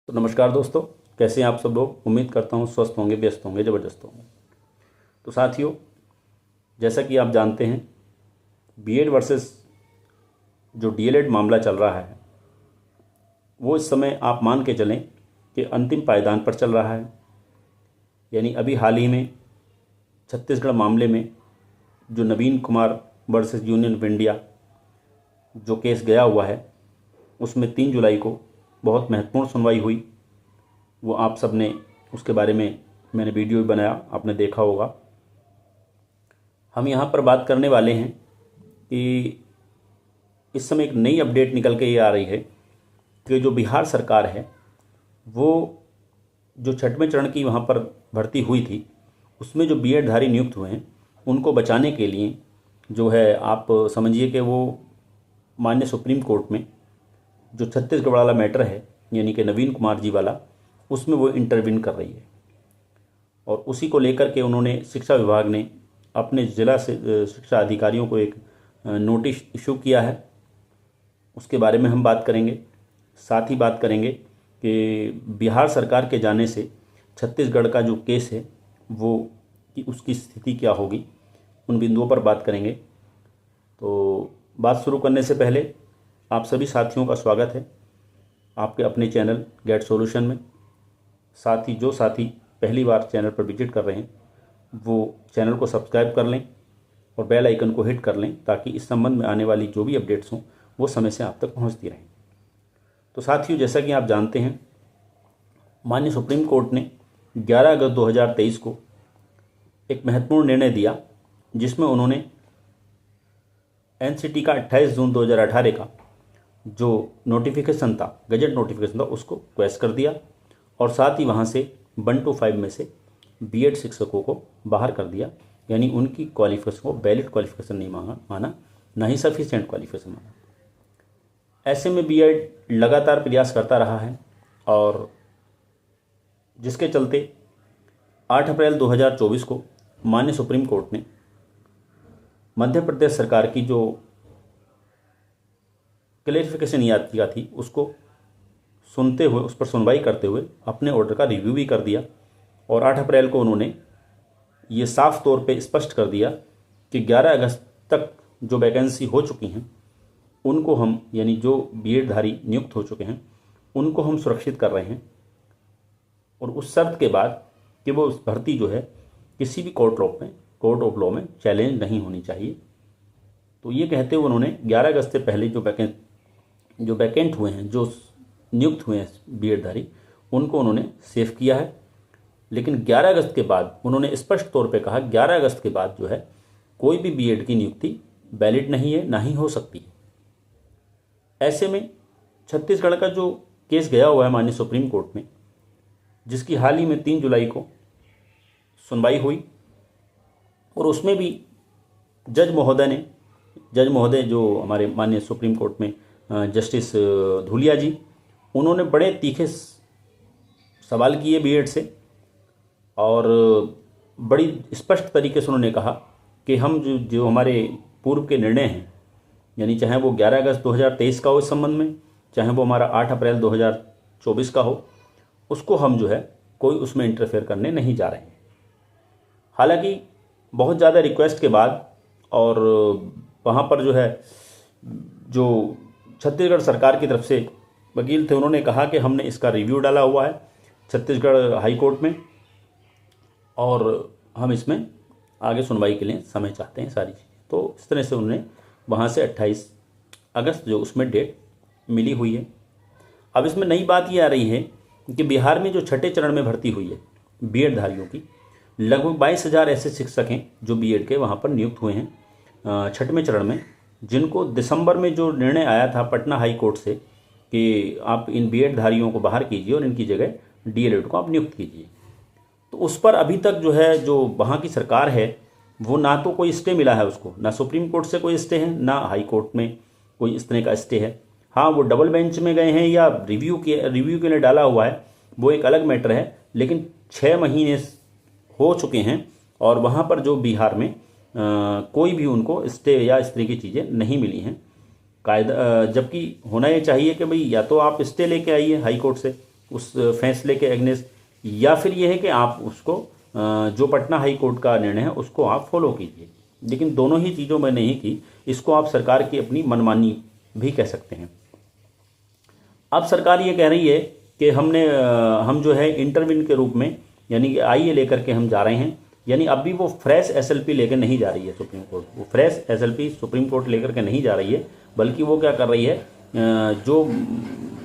तो नमस्कार दोस्तों, कैसे हैं आप सब लोग। उम्मीद करता हूँ स्वस्थ होंगे, व्यस्त होंगे, ज़बरदस्त होंगे। तो साथियों, जैसा कि आप जानते हैं, बीएड वर्सेस जो डीएलएड मामला चल रहा है वो इस समय आप मान के चलें कि अंतिम पायदान पर चल रहा है। यानी अभी हाल ही में छत्तीसगढ़ मामले में जो Naveen Kumar versus union of India जो केस गया हुआ है, उसमें 3 जुलाई को बहुत महत्वपूर्ण सुनवाई हुई। वो आप सब ने उसके बारे में मैंने वीडियो भी बनाया, आपने देखा होगा। हम यहाँ पर बात करने वाले हैं कि इस समय एक नई अपडेट निकल के ये आ रही है कि जो बिहार सरकार है वो जो 6वें चरण की वहाँ पर भर्ती हुई थी, उसमें जो बीएडधारी नियुक्त हुए हैं उनको बचाने के लिए जो है, आप समझिए कि वो माननीय सुप्रीम कोर्ट में जो छत्तीसगढ़ वाला मैटर है, यानी कि नवीन कुमार जी वाला, उसमें वो इंटरवीन कर रही है। और उसी को लेकर के उन्होंने शिक्षा विभाग ने अपने ज़िला से शिक्षा अधिकारियों को एक नोटिस इशू किया है। उसके बारे में हम बात करेंगे। साथ ही बात करेंगे कि बिहार सरकार के जाने से छत्तीसगढ़ का जो केस है वो कि उसकी स्थिति क्या होगी, उन बिंदुओं पर बात करेंगे। तो बात शुरू करने से पहले आप सभी साथियों का स्वागत है आपके अपने चैनल गेट सॉल्यूशन में। साथ ही जो साथी पहली बार चैनल पर विजिट कर रहे हैं वो चैनल को सब्सक्राइब कर लें और बेल आइकन को हिट कर लें, ताकि इस संबंध में आने वाली जो भी अपडेट्स हों वो समय से आप तक पहुंचती रहें। तो साथियों, जैसा कि आप जानते हैं, माननीय सुप्रीम कोर्ट ने 11 अगस्त 2023 को एक महत्वपूर्ण निर्णय दिया, जिसमें उन्होंने एनसीटी का 28 जून 2018 का जो नोटिफिकेशन था, गजट नोटिफिकेशन था, उसको क्वैश कर दिया और साथ ही वहाँ से 1 to 5 में से बीएड शिक्षकों को बाहर कर दिया। यानी उनकी क्वालिफिकेशन को वैलिड क्वालिफिकेशन नहीं माना, ना ही सफिशिएंट क्वालिफिकेशन माना। ऐसे में बीएड लगातार प्रयास करता रहा है और जिसके चलते 8 अप्रैल 2024 को माननीय सुप्रीम कोर्ट ने मध्य प्रदेश सरकार की जो क्लेरिफिकेशन याचिका थी उसको सुनते हुए, उस पर सुनवाई करते हुए अपने ऑर्डर का रिव्यू भी कर दिया। और 8 अप्रैल को उन्होंने ये साफ तौर पे स्पष्ट कर दिया कि 11 अगस्त तक जो वैकेंसी हो चुकी हैं उनको हम, यानी जो बीएडधारी नियुक्त हो चुके हैं उनको हम सुरक्षित कर रहे हैं, और उस शर्त के बाद कि वो भर्ती जो है किसी भी कोर्ट ऑफ लॉ में चैलेंज नहीं होनी चाहिए। तो ये कहते हुए उन्होंने 11 अगस्त से पहले जो वैकेंट हुए हैं, जो नियुक्त हुए हैं बीएडधारी, उनको उन्होंने सेव किया है। लेकिन 11 अगस्त के बाद उन्होंने स्पष्ट तौर पे कहा 11 अगस्त के बाद जो है कोई भी बीएड की नियुक्ति वैलिड नहीं है, ना ही हो सकती है। ऐसे में छत्तीसगढ़ का जो केस गया हुआ है माननीय सुप्रीम कोर्ट में, जिसकी हाल ही में 3 जुलाई को सुनवाई हुई, और उसमें भी जज महोदय जो हमारे माननीय सुप्रीम कोर्ट में जस्टिस धूलिया जी, उन्होंने बड़े तीखे सवाल किए बीएड से, और बड़ी स्पष्ट तरीके से उन्होंने कहा कि हम जो हमारे पूर्व के निर्णय हैं, यानी चाहे वो 11 अगस्त 2023 का हो इस संबंध में, चाहे वो हमारा 8 अप्रैल 2024 का हो, उसको हम जो है कोई उसमें इंटरफेयर करने नहीं जा रहे हैं। हालांकि बहुत ज़्यादा रिक्वेस्ट के बाद, और वहाँ पर जो है जो छत्तीसगढ़ सरकार की तरफ से वकील थे, उन्होंने कहा कि हमने इसका रिव्यू डाला हुआ है छत्तीसगढ़ हाई कोर्ट में, और हम इसमें आगे सुनवाई के लिए समय चाहते हैं, सारी चीज़ें। तो इस तरह से उन्होंने वहाँ से 28 अगस्त जो उसमें डेट मिली हुई है। अब इसमें नई बात ये आ रही है कि बिहार में जो 6ठे चरण में भर्ती हुई है बीएडधारियों की, लगभग 22,000 ऐसे शिक्षक हैं जो बीएड के वहाँ पर नियुक्त हुए हैं 6वें चरण में, जिनको दिसंबर में जो निर्णय आया था पटना हाई कोर्ट से कि आप इन बीएडधारियों को बाहर कीजिए और इनकी जगह डीएलएड को आप नियुक्त कीजिए। तो उस पर अभी तक जो है, जो वहाँ की सरकार है, वो ना तो कोई स्टे मिला है उसको, ना सुप्रीम कोर्ट से कोई स्टे है, ना हाई कोर्ट में कोई इस तरह का स्टे है। हाँ, वो डबल बेंच में गए हैं या रिव्यू के लिए डाला हुआ है, वो एक अलग मैटर है। लेकिन 6 महीने हो चुके हैं और वहाँ पर जो बिहार में कोई भी उनको स्टे या इस तरह की चीज़ें नहीं मिली हैं कायदा, जबकि होना ये चाहिए कि भाई या तो आप स्टे लेके आइए हाई कोर्ट से, उस फैसले के एगेंस्ट, या फिर ये है कि आप उसको जो पटना हाई कोर्ट का निर्णय है उसको आप फॉलो कीजिए। लेकिन दोनों ही चीज़ों में नहीं की, इसको आप सरकार की अपनी मनमानी भी कह सकते हैं। अब सरकार ये कह रही है कि हम जो है इंटरविन के रूप में, यानी कि आईए लेकर के हम जा रहे हैं, यानी अब भी वो फ्रेश एसएलपी लेकर नहीं जा रही है सुप्रीम कोर्ट। वो फ्रेश एसएलपी सुप्रीम कोर्ट लेकर के नहीं जा रही है, बल्कि वो क्या कर रही है, जो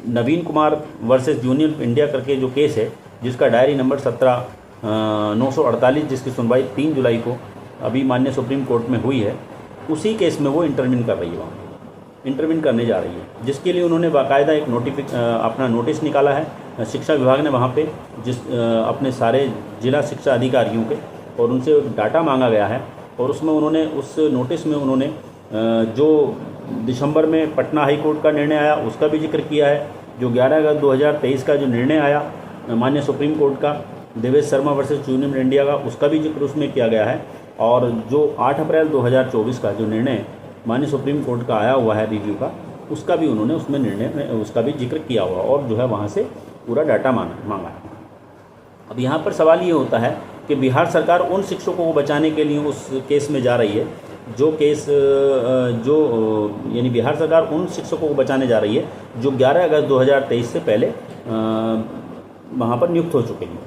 Naveen Kumar versus union India करके जो केस है, जिसका डायरी नंबर 17/948, जिसकी सुनवाई 3 जुलाई को अभी माननीय सुप्रीम कोर्ट में हुई है, उसी केस में वो इंटरविन कर रही है, वहाँ इंटरविन करने जा रही है, जिसके लिए उन्होंने बाकायदा एक अपना नोटिस निकाला है शिक्षा विभाग ने वहाँ पे, अपने सारे जिला शिक्षा अधिकारियों के, और उनसे डाटा मांगा गया है। और उसमें उन्होंने, उस नोटिस में उन्होंने जो दिसंबर में पटना हाई कोर्ट का निर्णय आया उसका भी जिक्र किया है, जो 11 अगस्त 2023 का जो निर्णय आया माननीय सुप्रीम कोर्ट का Devesh Sharma versus union India का, उसका भी जिक्र उसमें किया गया है। और जो 8 अप्रैल 2024 का जो निर्णय माननीय सुप्रीम कोर्ट का आया हुआ है रिव्यू का, उसका भी उन्होंने उसमें निर्णय में उसका भी जिक्र किया हुआ, और जो है वहाँ से पूरा डाटा मांगा है। अब यहाँ पर सवाल ये होता है कि बिहार सरकार उन शिक्षकों को बचाने के लिए उस केस में जा रही है, जो केस यानी बिहार सरकार उन शिक्षकों को बचाने जा रही है जो 11 अगस्त 2023 से पहले वहाँ पर नियुक्त हो चुके हैं।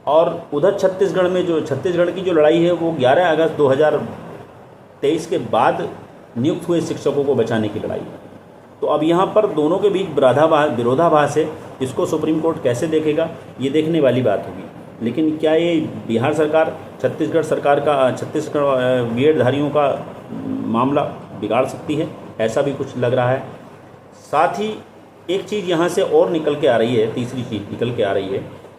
और उधर छत्तीसगढ़ की जो लड़ाई है वो 11 अगस्त 2023 के बाद नियुक्त हुए शिक्षकों को बचाने की लड़ाई है। तो अब यहाँ पर दोनों के बीच विरोधाभास है, इसको सुप्रीम कोर्ट कैसे देखेगा, ये देखने वाली बात होगी। लेकिन क्या ये बिहार सरकार छत्तीसगढ़ बीएडधारियों का मामला बिगाड़ सकती है? ऐसा भी कुछ लग रहा है। साथ ही एक चीज़ यहाँ से और निकल के आ रही है, तीसरी चीज़ निकल के आ रही है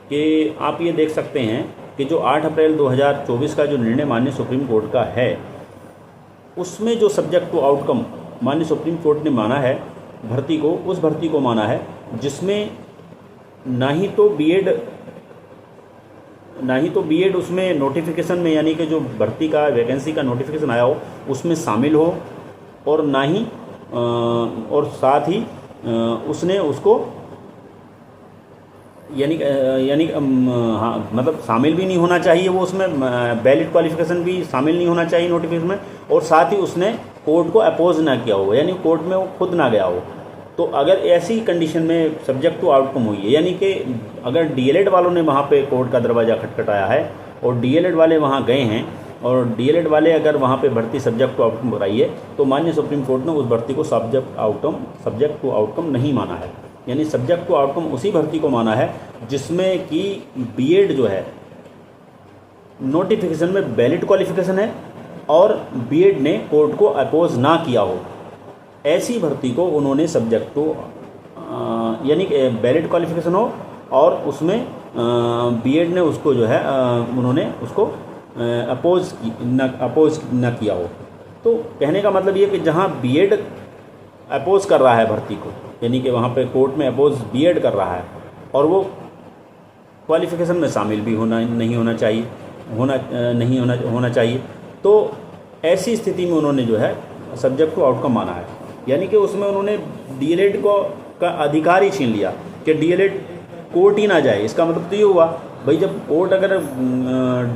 कि आप ये देख सकते हैं कि जो 8 अप्रैल 2024 का जो निर्णय माननीय सुप्रीम कोर्ट का है, उसमें जो सब्जेक्ट टू आउटकम माननीय सुप्रीम कोर्ट ने माना है भर्ती को, उस भर्ती को माना है जिसमें ना ही तो बीएड उसमें नोटिफिकेशन में, यानी कि जो भर्ती का वैकेंसी का नोटिफिकेशन आया हो उसमें शामिल हो, और ना ही और साथ ही उसने उसको हाँ, मतलब शामिल भी नहीं होना चाहिए वो, उसमें वैलिड क्वालिफिकेशन भी शामिल नहीं होना चाहिए नोटिफिकेशन में, और साथ ही उसने कोर्ट को अपोज ना किया हो, यानी कोर्ट में वो खुद ना गया हो। तो अगर ऐसी कंडीशन में सब्जेक्ट टू आउटकम हुई है, यानी कि अगर डीएलएड वालों ने वहाँ पे कोर्ट का दरवाज़ा खटखटाया है और डीएलएड वाले वहाँ गए हैं, और डीएलएड वाले अगर वहाँ पे भर्ती सब्जेक्ट टू आउटकम कराई है, तो माननीय सुप्रीम कोर्ट ने उस भर्ती को सब्जेक्ट टू आउटकम नहीं माना है। यानी सब्जेक्ट टू आउटकम उसी भर्ती को माना है जिसमें कि बीएड जो है नोटिफिकेशन में वैलिड क्वालिफिकेशन है और बीएड ने कोर्ट को अपोज ना किया हो, ऐसी भर्ती को उन्होंने सब्जेक्ट टू यानी वैलिड क्वालिफिकेशन हो और उसमें बीएड ने उसको जो है उन्होंने उसको अपोज न किया हो। तो कहने का मतलब ये कि जहाँ बीएड अपोज कर रहा है भर्ती को, यानी कि वहाँ पे कोर्ट में अपोज बीएड कर रहा है और वो क्वालिफिकेशन में शामिल भी नहीं होना चाहिए, तो ऐसी स्थिति में उन्होंने जो है सब्जेक्ट टू आउटकम माना है। यानी कि उसमें उन्होंने डीएलएड का अधिकार ही छीन लिया कि डीएलएड कोर्ट ही ना जाए। इसका मतलब तो ये हुआ भाई, जब कोर्ट अगर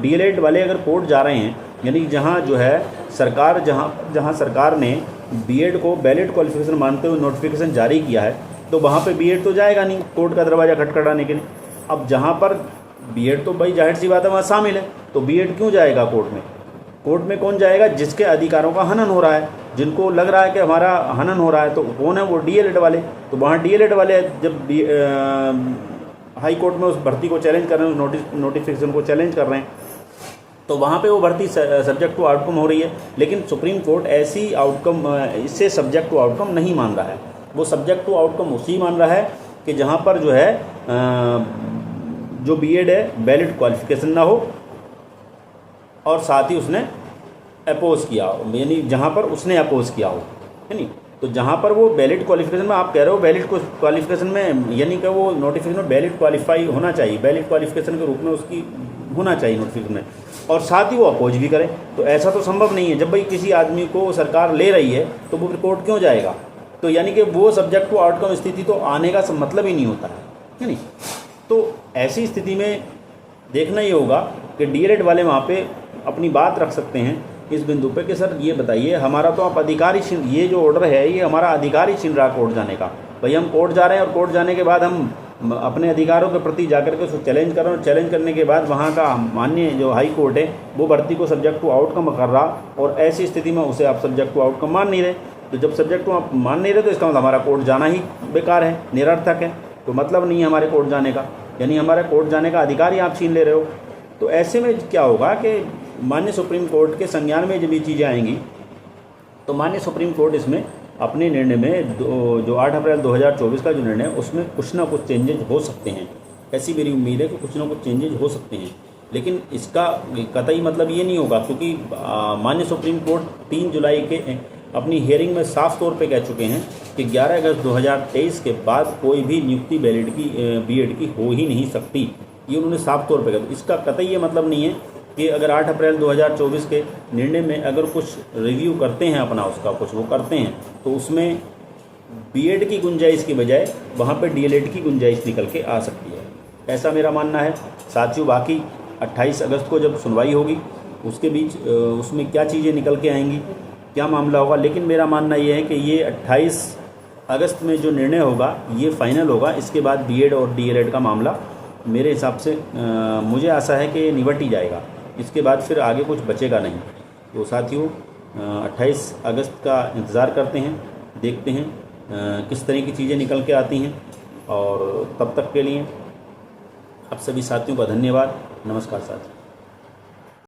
डीएलएड वाले अगर कोर्ट जा रहे हैं, यानी जहाँ जो है सरकार जहाँ सरकार ने बीएड को वैलिड क्वालिफिकेशन मानते हुए नोटिफिकेशन जारी किया है, तो वहाँ पे बीएड तो जाएगा नहीं कोर्ट का दरवाज़ा खटखटाने के लिए। अब जहाँ पर बीएड तो भाई जाहिर सी बात है वहाँ शामिल है, तो बीएड क्यों जाएगा कोर्ट में? कोर्ट में कौन जाएगा? जिसके अधिकारों का हनन हो रहा है, जिनको लग रहा है कि हमारा हनन हो रहा है, तो कौन है? वो डीएलएड वाले। तो वहाँ डीएलएड वाले जब हाई कोर्ट में उस भर्ती को चैलेंज कर रहे हैं, उस नोटिफिकेशन को चैलेंज कर रहे हैं, तो वहाँ पे वो भर्ती सब्जेक्ट टू आउटकम हो रही है। लेकिन सुप्रीम कोर्ट ऐसी आउटकम इससे सब्जेक्ट टू आउटकम नहीं मान रहा है। वो सब्जेक्ट टू आउटकम उसी मान रहा है कि जहाँ पर जो है जो बीएड है वैलिड क्वालिफिकेशन ना हो और साथ ही उसने अपोज किया हो, यानी जहाँ पर उसने अपोज किया हो, है नहीं। तो जहाँ पर वो वैलिड क्वालिफिकेशन में, आप कह रहे हो वैलिड क्वालिफिकेशन में, यानी कि वो नोटिफिकेशन में वैलिड क्वालिफाई होना चाहिए, वैलिड क्वालिफिकेशन के रूप में उसकी होना चाहिए नोटिफिकेशन में, और साथ ही वो अपोज भी करे। तो ऐसा तो संभव नहीं है। जब भाई किसी आदमी को सरकार ले रही है तो वो फिर कोर्ट क्यों जाएगा? तो यानी कि वो सब्जेक्ट टू आउटकम स्थिति तो आने का मतलब ही नहीं होता है। है नहीं। तो ऐसी स्थिति में देखना ये होगा कि डीएलएड वाले वहाँ पे अपनी बात रख सकते हैं इस बिंदु पे कि सर ये बताइए, हमारा तो आप अधिकार ही छीन, ये जो ऑर्डर है ये हमारा अधिकार ही छीन रहा कोर्ट जाने का। भाई हम कोर्ट जा रहे हैं और कोर्ट जाने के बाद हम अपने अधिकारों के प्रति जाकर के उसको चैलेंज कर रहे हैं, और चैलेंज करने के बाद वहाँ का माननीय जो हाई कोर्ट है वो भर्ती को सब्जेक्ट टू आउटकम कर रहा, और ऐसी स्थिति में उसे आप सब्जेक्ट टू आउटकम मान नहीं रहे। तो जब सब्जेक्ट टू आप मान नहीं रहे तो इसका मतलब हमारा कोर्ट जाना ही बेकार है, निरर्थक है, तो मतलब नहीं है हमारे कोर्ट जाने का, यानी हमारे कोर्ट जाने का अधिकार ही आप छीन ले रहे हो। तो ऐसे में क्या होगा कि माननीय सुप्रीम कोर्ट के संज्ञान में जब ये चीज़ें आएंगी तो माननीय सुप्रीम कोर्ट इसमें अपने निर्णय में जो 8 अप्रैल 2024 का जो निर्णय है उसमें कुछ ना कुछ चेंजेज हो सकते हैं। ऐसी मेरी उम्मीद है कि कुछ ना कुछ चेंजेज हो सकते हैं, लेकिन इसका कतई मतलब ये नहीं होगा, क्योंकि माननीय सुप्रीम कोर्ट 3 जुलाई के अपनी हियरिंग में साफ तौर पे कह चुके हैं कि 11 अगस्त 2023 के बाद कोई भी नियुक्ति बीएड की हो ही नहीं सकती। ये उन्होंने साफ तौर पे कहा। इसका कतई ये मतलब नहीं है कि अगर 8 अप्रैल 2024 के निर्णय में अगर कुछ रिव्यू करते हैं अपना, उसका कुछ वो करते हैं, तो उसमें बीएड की गुंजाइश की बजाय वहाँ पे डीएलएड की गुंजाइश निकल के आ सकती है, ऐसा मेरा मानना है। साथियों, बाकी 28 अगस्त को जब सुनवाई होगी उसके बीच उसमें क्या चीज़ें निकल के आएंगी, क्या मामला होगा, लेकिन मेरा मानना ये है कि ये 28 अगस्त में जो निर्णय होगा ये फाइनल होगा। इसके बाद बीएड और डीएलएड का मामला मेरे हिसाब से मुझे आशा है कि निपट ही जाएगा, इसके बाद फिर आगे कुछ बचेगा नहीं। तो साथियों, 28 अगस्त का इंतज़ार करते हैं, देखते हैं किस तरह की चीज़ें निकल के आती हैं, और तब तक के लिए आप सभी साथियों का धन्यवाद। नमस्कार साथियों।